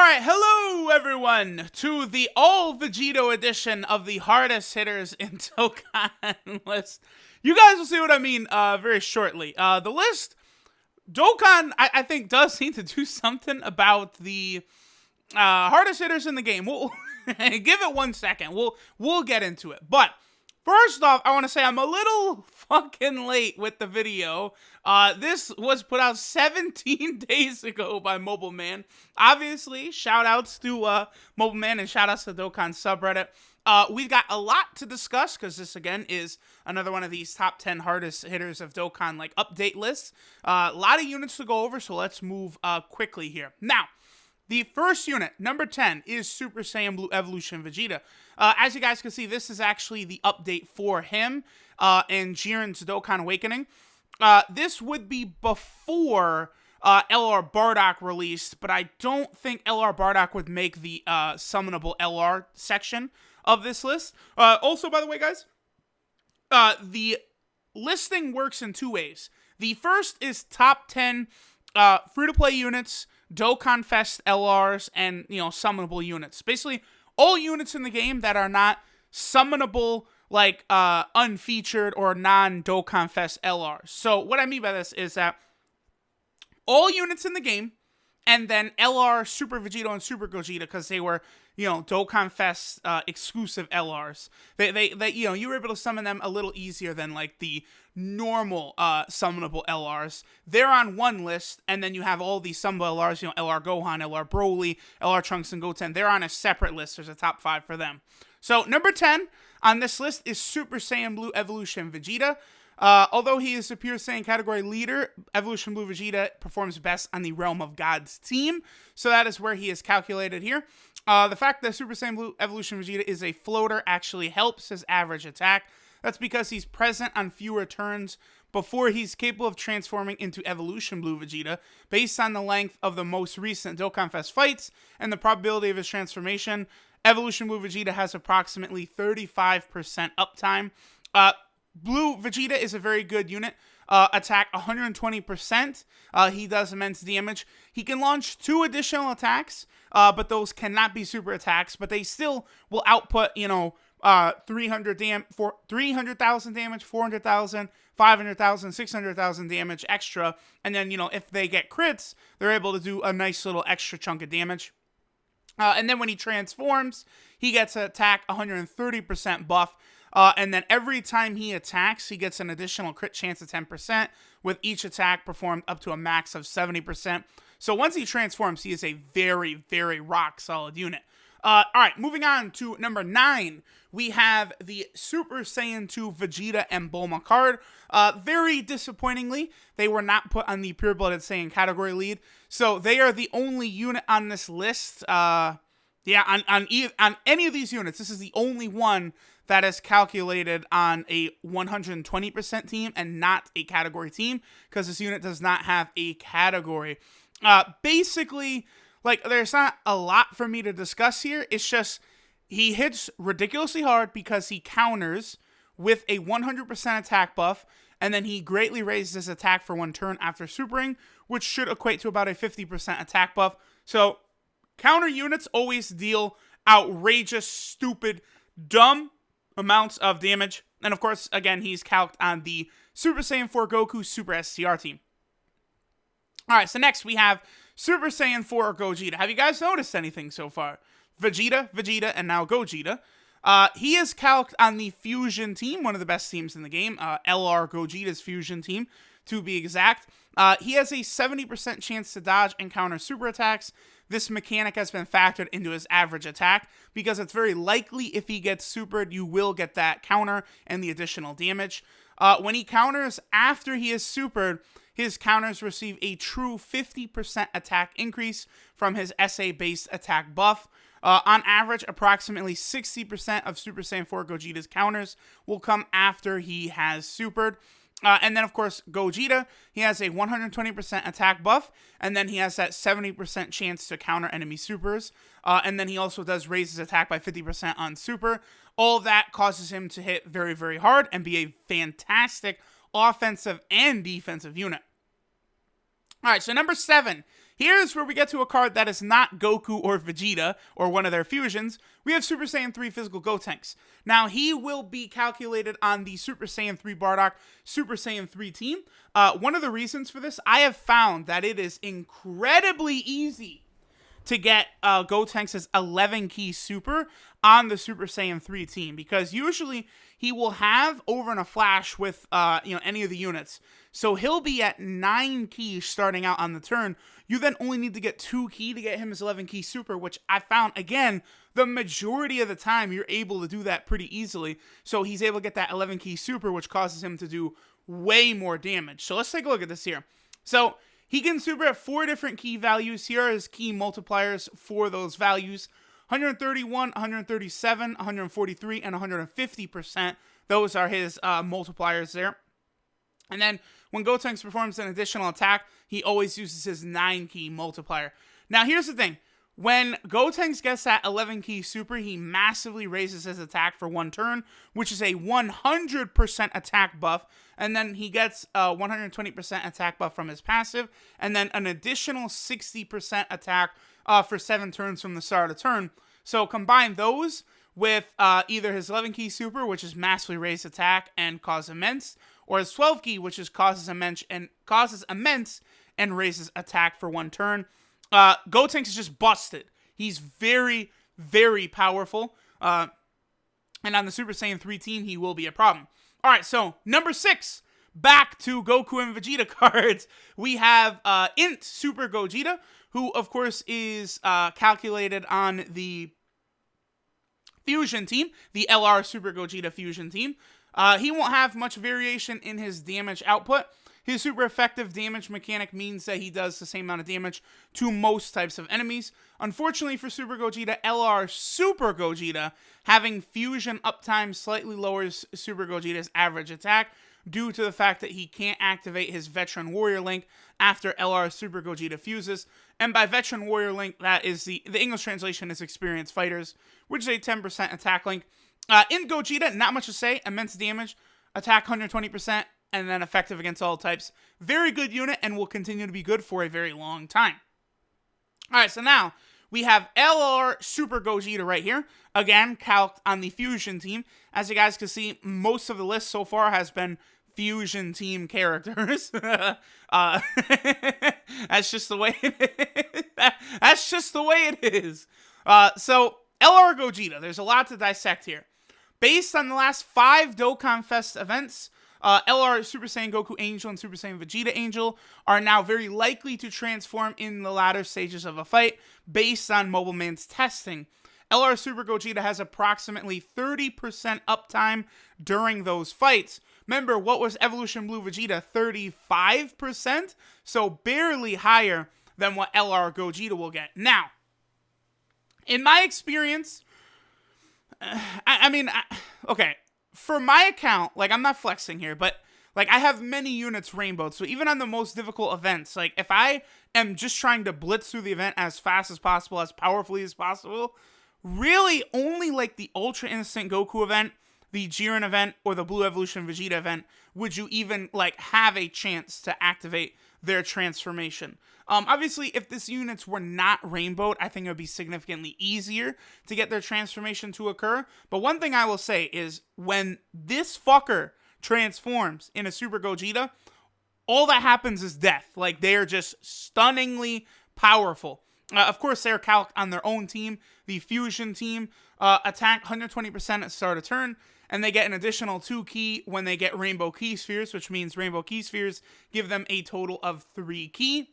Alright, hello everyone to the all Vegito edition of the hardest hitters in Dokkan list. You guys will see what I mean very shortly. The list, Dokkan, I think, does need to do something about the hardest hitters in the game. We'll give it 1 second. We'll get into it. But first off, I want to say I'm a little fucking late with the video. This was put out 17 days ago by Mobile Man. Obviously, shout-outs to Mobile Man and shout-outs to Dokkan subreddit. We've got a lot to discuss because this, again, is another one of these top 10 hardest hitters of Dokkan, like, update lists. A lot of units to go over, so let's move quickly here. Now, the first unit, number 10, is Super Saiyan Blue Evolution Vegeta. As you guys can see, this is actually the update for him and Jiren's Dokkan Awakening. This would be before LR Bardock released, but I don't think LR Bardock would make the summonable LR section of this list. Also, by the way, guys, the listing works in two ways. The first is top 10 free-to-play units, Dokkan Fest LRs, and, summonable units. Basically, all units in the game that are not summonable, like, unfeatured or non-Dokkan Fest LRs. So, what I mean by this is that all units in the game, and then LR, Super Vegito, and Super Gogeta, because they were, Dokkan Fest exclusive LRs. They you were able to summon them a little easier than, like, the normal summonable LRs. They're on one list, and then you have all these summonable LRs, LR Gohan, LR Broly, LR Trunks and Goten. They're on a separate list. There's a top 5 for them. So, number 10 on this list is Super Saiyan Blue Evolution Vegeta. Although he is a pure Saiyan category leader, Evolution Blue Vegeta performs best on the Realm of Gods team, so that is where he is calculated here. The fact that Super Saiyan Blue Evolution Vegeta is a floater actually helps his average attack. That's because he's present on fewer turns before he's capable of transforming into Evolution Blue Vegeta. Based on the length of the most recent Dokkan Fest fights and the probability of his transformation, Evolution Blue Vegeta has approximately 35% uptime. Blue Vegeta is a very good unit. Attack 120%. He does immense damage. He can launch 2 additional attacks, but those cannot be super attacks, but they still will output, 300,000 damage, 400,000, 500,000, 600,000 damage extra. And then, if they get crits, they're able to do a nice little extra chunk of damage. And then when he transforms, he gets an attack 130% buff. And then every time he attacks, he gets an additional crit chance of 10%, with each attack performed up to a max of 70%. So once he transforms, he is a very, very rock-solid unit. Alright, moving on to number 9, we have the Super Saiyan 2 Vegeta and Bulma card. Very disappointingly, they were not put on the pure-blooded Saiyan category lead, so they are the only unit on this list. On any of these units, this is the only one that is calculated on a 120% team and not a category team, because this unit does not have a category. Basically, like, there's not a lot for me to discuss here. It's just, he hits ridiculously hard because he counters with a 100% attack buff, and then he greatly raises his attack for 1 turn after supering, which should equate to about a 50% attack buff. So, counter units always deal outrageous, stupid, dumb amounts of damage. And of course, again, he's calced on the Super Saiyan 4 Goku Super STR team. Alright, so next we have Super Saiyan 4 Gogeta. Have you guys noticed anything so far? Vegeta, and now Gogeta. He is calced on the Fusion team, one of the best teams in the game. LR Gogeta's Fusion team, to be exact. He has a 70% chance to dodge and counter super attacks. This mechanic has been factored into his average attack because it's very likely if he gets supered, you will get that counter and the additional damage. When he counters after he is supered, his counters receive a true 50% attack increase from his SA-based attack buff. On average, approximately 60% of Super Saiyan 4 Gogeta's counters will come after he has supered. And then, of course, Gogeta, he has a 120% attack buff, and then he has that 70% chance to counter enemy supers, and then he also does raise his attack by 50% on super. All of that causes him to hit very, very hard and be a fantastic offensive and defensive unit. Alright, so number 7, Here's where we get to a card that is not Goku or Vegeta or one of their fusions. We have Super Saiyan 3 Physical Gotenks. Now, he will be calculated on the Super Saiyan 3 Bardock, Super Saiyan 3 team. One of the reasons for this, I have found that it is incredibly easy to get Gotenks' 11 key super on the Super Saiyan 3 team, because usually he will have over in a flash with any of the units. So he'll be at 9 keys starting out on the turn. You then only need to get 2 key to get him his 11 key super, which I found, again, the majority of the time you're able to do that pretty easily. So he's able to get that 11 key super, which causes him to do way more damage. So let's take a look at this here. So he can super at 4 different key values. Here are his key multipliers for those values. 131, 137, 143, and 150%. Those are his multipliers there. And then when Gotenks performs an additional attack, he always uses his 9 key multiplier. Now here's the thing. When Gotenks gets that 11 key super, he massively raises his attack for 1 turn, which is a 100% attack buff. And then he gets a 120% attack buff from his passive, and then an additional 60% attack for 7 turns from the start of the turn. So combine those with either his 11 key super, which is massively raised attack and cause immense, or his 12 key, which is causes immense and raises attack for 1 turn. Gotenks is just busted. He's very, very powerful. And on the Super Saiyan 3 team, he will be a problem. Alright, so number 6. Back to Goku and Vegeta cards. We have Int Super Gogeta, who of course is calculated on the Fusion team, the LR Super Gogeta Fusion team. He won't have much variation in his damage output. His super effective damage mechanic means that he does the same amount of damage to most types of enemies. Unfortunately for Super Gogeta, LR Super Gogeta, having fusion uptime slightly lowers Super Gogeta's average attack due to the fact that he can't activate his Veteran Warrior Link after LR Super Gogeta fuses. And by Veteran Warrior Link, that is the English translation is Experienced Fighters, which is a 10% attack link. In Gogeta, not much to say. Immense damage, attack 120%, and then effective against all types. Very good unit, and will continue to be good for a very long time. Alright, so now we have LR Super Gogeta right here. Again, calced on the Fusion team. As you guys can see, most of the list so far has been Fusion team characters. That's just the way it is. That's just the way it is. So, LR Gogeta, there's a lot to dissect here. Based on the last 5 Dokkan Fest events, LR Super Saiyan Goku Angel and Super Saiyan Vegeta Angel are now very likely to transform in the latter stages of a fight based on Mobile Man's testing. LR Super Gogeta has approximately 30% uptime during those fights. Remember, what was Evolution Blue Vegeta? 35%? So barely higher than what LR Gogeta will get. Now, in my experience, okay, for my account, like, I'm not flexing here, but, like, I have many units rainbowed, so even on the most difficult events, like, if I am just trying to blitz through the event as fast as possible, as powerfully as possible, really only, like, the Ultra Instant Goku event, the Jiren event, or the Blue Evolution Vegeta event would you even, like, have a chance to activate their transformation. Obviously, if these units were not rainbowed, I think it would be significantly easier to get their transformation to occur. But one thing I will say is, when this fucker transforms in a Super Gogeta, all that happens is death. Like, they are just stunningly powerful. Of course, they're calced on their own team, the Fusion team. Attack 120% at start of turn, and they get an additional 2 key when they get Rainbow Key Spheres, which means Rainbow Key Spheres give them a total of 3 key.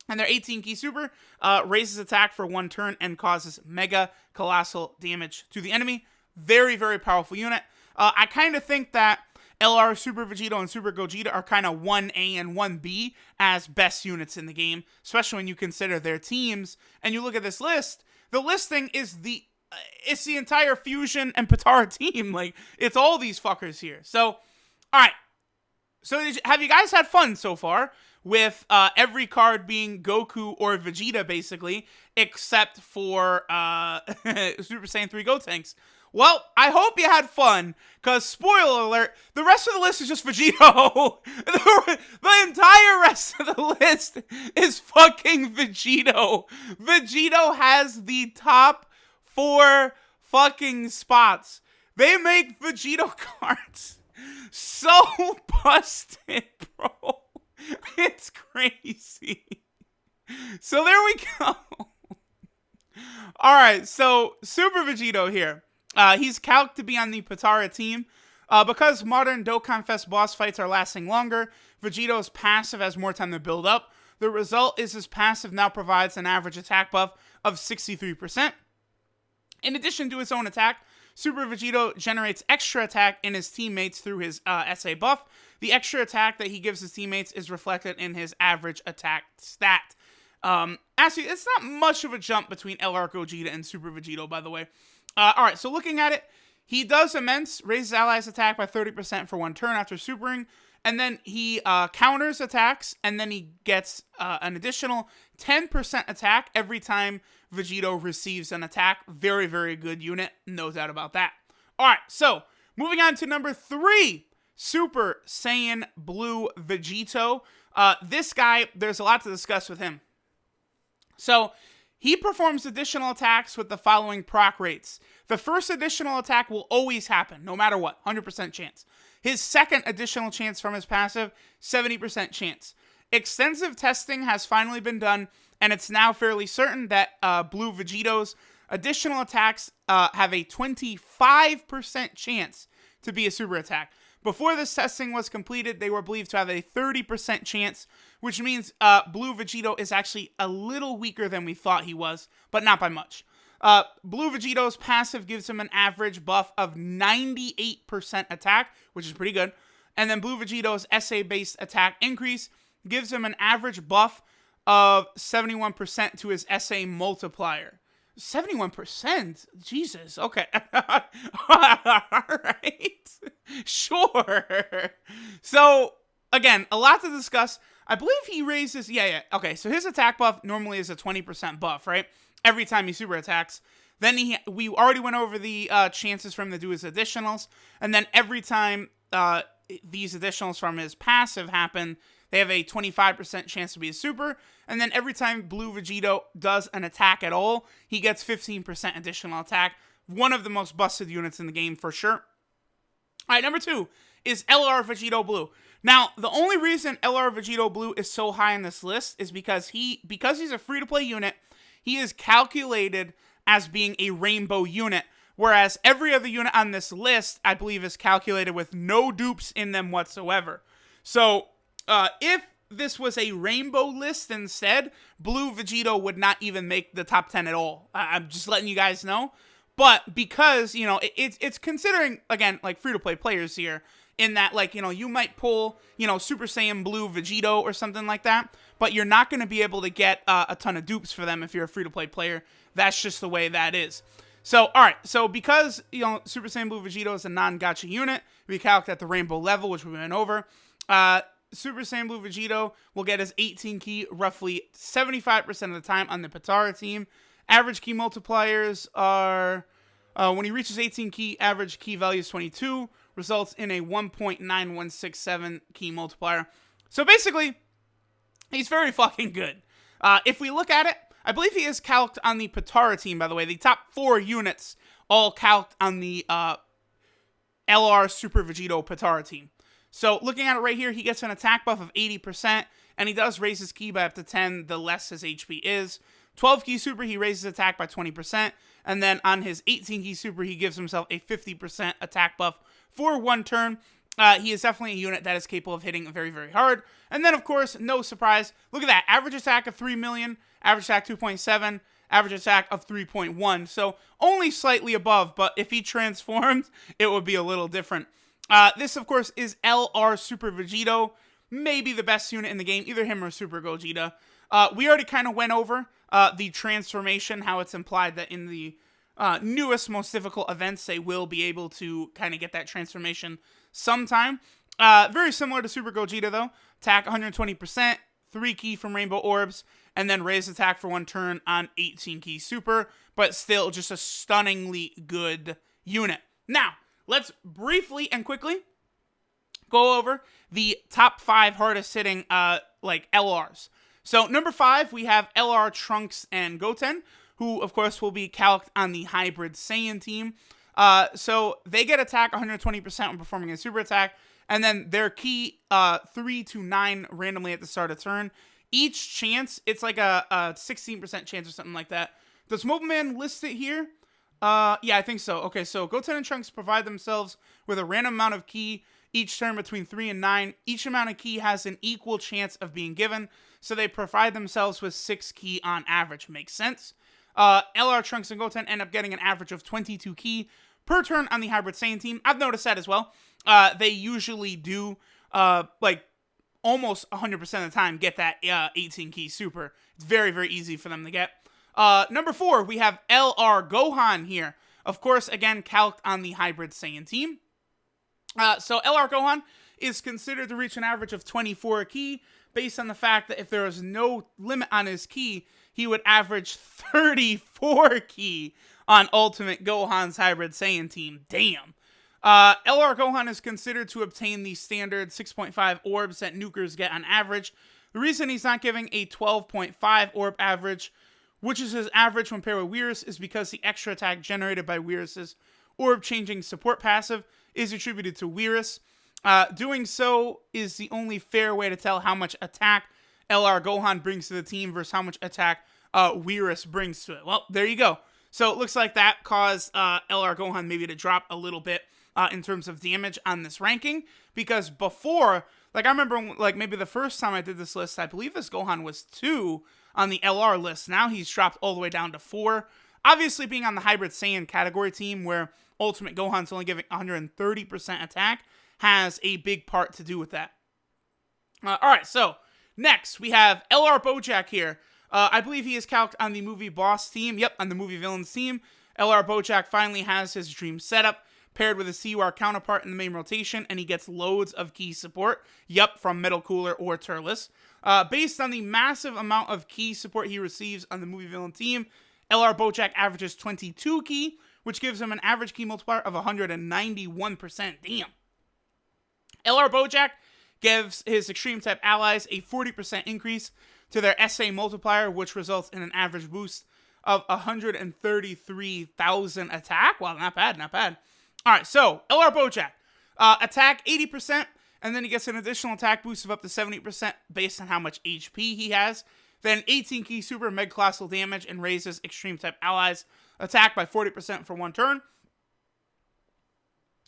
And their 18 key super raises attack for 1 turn and causes mega colossal damage to the enemy. Very, very powerful unit. I kind of think that LR Super Vegito and Super Gogeta are kind of 1A and 1B as best units in the game, especially when you consider their teams. And you look at this list, the listing is it's the entire Fusion and Potara team. Like, it's all these fuckers here. So, alright. So, have you guys had fun so far with every card being Goku or Vegeta, basically, except for Super Saiyan 3 Gotenks? Well, I hope you had fun, because spoiler alert, the rest of the list is just Vegito. The entire rest of the list is fucking Vegito. Vegito has the top 4 fucking spots. They make Vegito cards so busted, bro. It's crazy. So there we go. Alright, so Super Vegito here. He's calced to be on the Potara team. Because modern Dokkan Fest boss fights are lasting longer, Vegito's passive has more time to build up. The result is his passive now provides an average attack buff of 63%. In addition to his own attack, Super Vegito generates extra attack in his teammates through his SA buff. The extra attack that he gives his teammates is reflected in his average attack stat. Actually, it's not much of a jump between LR Gogeta and Super Vegito, by the way. Alright, so looking at it, he does immense, raises allies' attack by 30% for 1 turn after supering, and then he counters attacks, and then he gets an additional 10% attack every time Vegito receives an attack. Very, very good unit, no doubt about that. Alright, so, moving on to number 3, Super Saiyan Blue Vegito. This guy, there's a lot to discuss with him. So, he performs additional attacks with the following proc rates. The first additional attack will always happen, no matter what, 100% chance. His second additional chance from his passive, 70% chance. Extensive testing has finally been done, and it's now fairly certain that Blue Vegito's additional attacks have a 25% chance to be a super attack. Before this testing was completed, they were believed to have a 30% chance, which means Blue Vegito is actually a little weaker than we thought he was, but not by much. Blue Vegito's passive gives him an average buff of 98% attack, which is pretty good. And then Blue Vegito's SA-based attack increase gives him an average buff of 71% to his SA multiplier. 71%? Jesus, okay. Alright. Sure. So, again, a lot to discuss. I believe he raises... Yeah. Okay, so his attack buff normally is a 20% buff, right? Every time he super attacks. Then we already went over the chances for him to do his additionals. And then every time these additionals from his passive happen, they have a 25% chance to be a super. And then every time Blue Vegito does an attack at all, he gets 15% additional attack. One of the most busted units in the game for sure. Alright, number 2 is LR Vegeto Blue. Now, the only reason LR Vegeto Blue is so high on this list is because he's a free-to-play unit, he is calculated as being a rainbow unit, whereas every other unit on this list, I believe, is calculated with no dupes in them whatsoever. So, if this was a rainbow list instead, Blue Vegito would not even make the top 10 at all. I'm just letting you guys know. But because, you know, it's considering, again, like, free-to-play players here, in that, like, you know, you might pull, you know, Super Saiyan Blue Vegito or something like that, but you're not going to be able to get a ton of dupes for them if you're a free-to-play player. That's just the way that is. So, alright, so because, you know, Super Saiyan Blue Vegito is a non-gacha unit, we calc at the rainbow level, which we went over, Super Saiyan Blue Vegito will get his 18 key roughly 75% of the time on the Potara team. Average key multipliers are, when he reaches 18 key, average key value is 22, results in a 1.9167 key multiplier. So basically, he's very fucking good. If we look at it, I believe he is calced on the Potara team, by the way. The top 4 units all calced on the LR Super Vegito Potara team. So looking at it right here, he gets an attack buff of 80%, and he does raise his ki by up to 10, the less his HP is. 12 key super, he raises attack by 20%, and then on his 18 key super, he gives himself a 50% attack buff for 1 turn. He is definitely a unit that is capable of hitting very, very hard. And then, of course, no surprise, look at that, average attack of 3 million, average attack 2.7, average attack of 3.1, so only slightly above, but if he transformed, it would be a little different. This, of course, is LR Super Vegito, maybe the best unit in the game, either him or Super Gogeta. We already kind of went over the transformation, how it's implied that in the newest, most difficult events, they will be able to kind of get that transformation sometime. Very similar to Super Gogeta, though. Attack 120%, 3 key from Rainbow Orbs, and then raise attack for 1 turn on 18 key super, but still just a stunningly good unit. Now, let's briefly and quickly go over the top 5 hardest hitting LRs. So number 5, we have LR Trunks and Goten, who of course will be calced on the hybrid Saiyan team. So they get attack 120% when performing a super attack, and then their ki 3 to 9 randomly at the start of turn. Each chance, it's like a 16% chance or something like that. Does Mobile Man list it here? Yeah, I think so. Okay, so Goten and Trunks provide themselves with a random amount of ki each turn between 3 and 9. Each amount of ki has an equal chance of being given, so they provide themselves with 6 ki on average. Makes sense. LR Trunks and Goten end up getting an average of 22 ki per turn on the hybrid Saiyan team. I've noticed that as well. They usually do, almost 100% of the time get that 18 ki super. It's very, very easy for them to get. Number 4, we have LR Gohan here. Of course, again, calced on the hybrid Saiyan team. So LR Gohan is considered to reach an average of 24 ki based on the fact that if there was no limit on his ki, he would average 34 ki on Ultimate Gohan's hybrid Saiyan team. Damn. LR Gohan is considered to obtain the standard 6.5 orbs that nukers get on average. The reason he's not giving a 12.5 orb average, which is his average when paired with Whirus, is because the extra attack generated by Whirus' orb-changing support passive is attributed to Whirus. Doing so is the only fair way to tell how much attack LR Gohan brings to the team versus how much attack Whirus brings to it. Well, there you go. So it looks like that caused LR Gohan maybe to drop a little bit in terms of damage on this ranking, because before, I remember maybe the first time I did this list, I believe this Gohan was 2 on the LR list. Now he's dropped all the way down to 4. Obviously, being on the hybrid Saiyan category team where Ultimate Gohan's only giving 130% attack has a big part to do with that. Alright, so next we have LR Bojack here. I believe he is calced on the movie boss team. Yep, on the movie villains team. LR Bojack finally has his dream setup, paired with a CUR counterpart in the main rotation, and he gets loads of ki support. Yep, from Metal Cooler or Turles. Based on the massive amount of ki support he receives on the movie villain team, LR Bojack averages 22 ki, which gives him an average ki multiplier of 191%. Damn. LR Bojack gives his extreme type allies a 40% increase to their SA multiplier, which results in an average boost of 133,000 attack. Wow, not bad, not bad. Alright, so LR Bojack. Attack 80%, and then he gets an additional attack boost of up to 70% based on how much HP he has. Then 18 ki super meg-colossal damage and raises extreme type allies attack by 40% for 1 turn.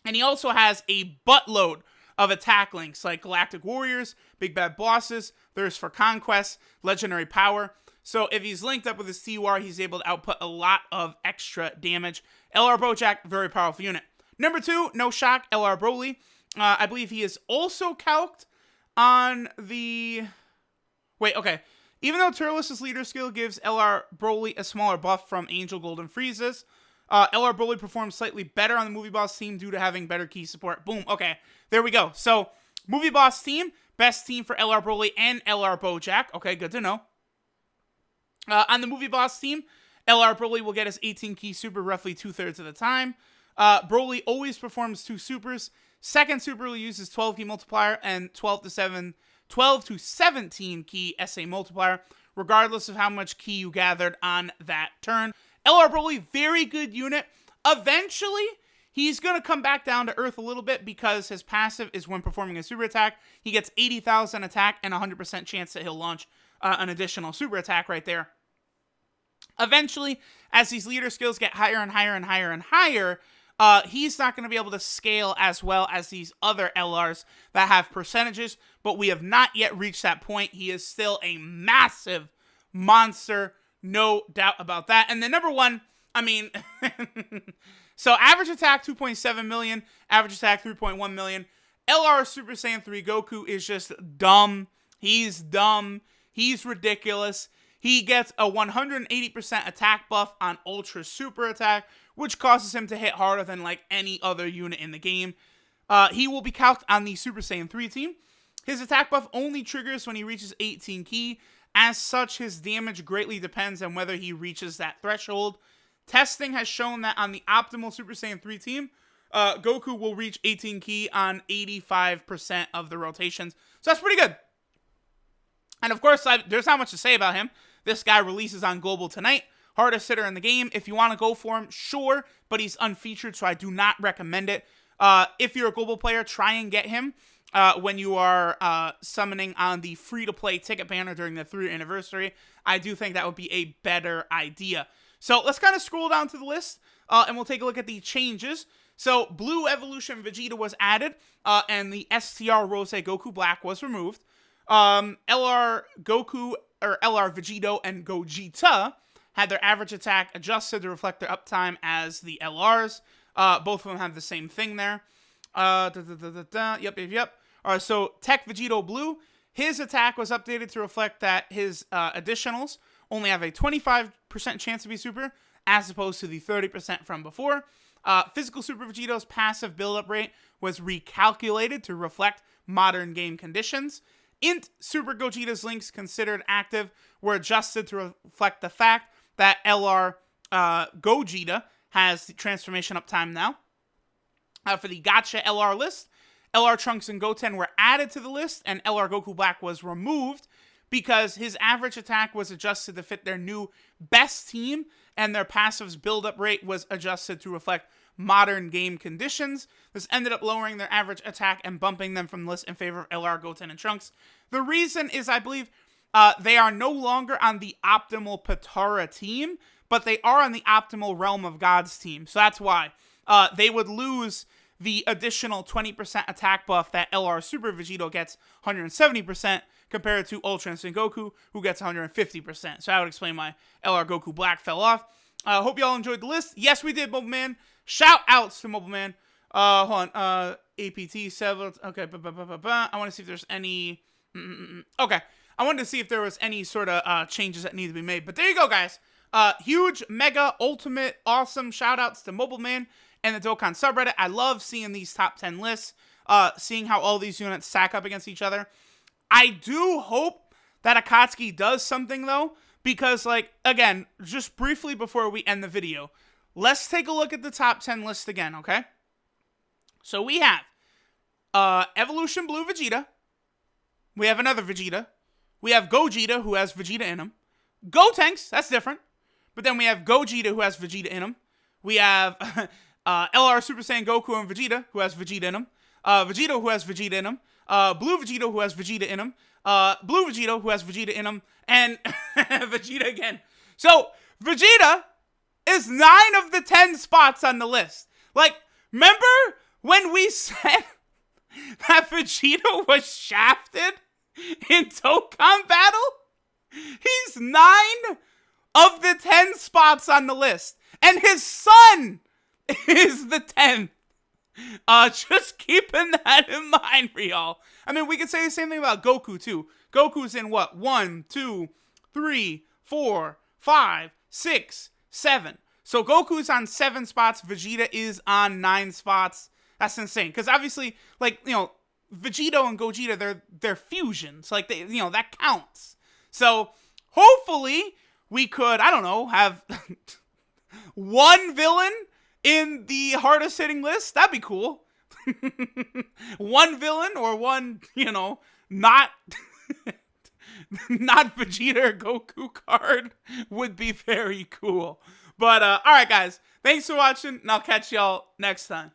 And he also has a buttload of attack links like Galactic Warriors, Big Bad Bosses, Thirst for Conquest, Legendary Power. So if he's linked up with his CUR, he's able to output a lot of extra damage. LR Bojack, very powerful unit. Number 2, no shock, LR Broly. I believe he is also calced on the... Wait, okay. Even though Turles' leader skill gives LR Broly a smaller buff from Angel Golden Freezes, LR Broly performs slightly better on the Movie Boss team due to having better ki support. Boom. Okay, there we go. So, Movie Boss team, best team for LR Broly and LR Bojack. Okay, good to know. On the Movie Boss team, LR Broly will get his 18 ki super roughly 2/3 of the time. Broly always performs 2 supers. Second super will use his 12 ki multiplier and 12 to 17 ki SA multiplier, regardless of how much ki you gathered on that turn. LR Broly, very good unit. Eventually, he's going to come back down to earth a little bit because his passive is when performing a super attack. He gets 80,000 attack and 100% chance that he'll launch an additional super attack right there. Eventually, as these leader skills get higher and higher and higher and higher, he's not going to be able to scale as well as these other LRs that have percentages, but we have not yet reached that point. He is still a massive monster, no doubt about that. And then number 1, I mean, so average attack 2.7 million, average attack 3.1 million. LR Super Saiyan 3 Goku is just dumb. He's dumb. He's ridiculous. He gets a 180% attack buff on Ultra Super Attack, which causes him to hit harder than like any other unit in the game. He will be calced on the Super Saiyan 3 team. His attack buff only triggers when he reaches 18 ki. As such, his damage greatly depends on whether he reaches that threshold. Testing has shown that on the optimal Super Saiyan 3 team, Goku will reach 18 ki on 85% of the rotations. So that's pretty good. And of course, there's not much to say about him. This guy releases on Global tonight. Hardest hitter in the game. If you want to go for him, sure, but he's unfeatured, so I do not recommend it. If you're a Global player, try and get him when you are summoning on the free-to-play ticket banner during the 3rd anniversary. I do think that would be a better idea. So let's kind of scroll down to the list, and we'll take a look at the changes. So Blue Evolution Vegeta was added, and the STR Rose Goku Black was removed. LR Goku, or LR Vegito and Gogeta had their average attack adjusted to reflect their uptime as the LRs. Both of them have the same thing there. Yep. Alright, so Tech Vegeto Blue, his attack was updated to reflect that his additionals only have a 25% chance to be super, as opposed to the 30% from before. Physical Super Vegeto's passive build-up rate was recalculated to reflect modern game conditions. Int Super Gogeta's links considered active were adjusted to reflect the fact that LR Gogeta has the transformation uptime now. For the Gotcha LR list, LR Trunks and Goten were added to the list, and LR Goku Black was removed because his average attack was adjusted to fit their new best team, and their passive's build-up rate was adjusted to reflect modern game conditions. This ended up lowering their average attack and bumping them from the list in favor of LR, Goten, and Trunks. The reason is, I believe, they are no longer on the optimal Patara team, but they are on the optimal Realm of Gods team. So that's why. They would lose the additional 20% attack buff that LR Super Vegito gets 170% compared to Ultra Instinct Goku, who gets 150%. So I would explain why LR Goku Black fell off. Hope you all enjoyed the list. Yes, we did, Mobile Man. Shout outs to Mobile Man. Hold on. APT several. Okay. I want to see if there's any. Okay. I wanted to see if there was any sort of changes that need to be made. But there you go, guys. Huge, mega, ultimate, awesome shout outs to Mobile Man and the Dokkan subreddit. I love seeing these top 10 lists. Seeing how all these units stack up against each other. I do hope that Akatsuki does something, though. Because, like, again, just briefly before we end the video, let's take a look at the top 10 list again, okay? So we have Evolution Blue Vegeta. We have another Vegeta. We have Gogeta, who has Vegeta in him. Gotenks, that's different. But then we have Gogeta, who has Vegeta in him. We have LR Super Saiyan Goku and Vegeta, who has Vegeta in him. Vegito, who has Vegeta in him. Blue Vegito, who has Vegeta in him. Blue Vegito, who has Vegeta in him. And Vegeta again. So, Vegeta is 9 of the 10 spots on the list. Like, remember when we said that Vegeta was shafted in Dokkan Battle? He's 9 of the 10 spots on the list. And his son is the 10th. Just keeping that in mind for y'all. I mean, we could say the same thing about Goku, too. Goku's in what? 1, 2, 3, 4, 5, 6, 7. So Goku's on 7 spots. Vegeta is on 9 spots. That's insane. Because obviously, like, you know, Vegito and Gogeta, they're fusions. Like, they, you know, that counts. So hopefully we could, I don't know, have one villain in the hardest hitting list. That'd be cool. One villain or one, you know, not Vegeta or Goku card would be very cool. But, alright guys, thanks for watching, and I'll catch y'all next time.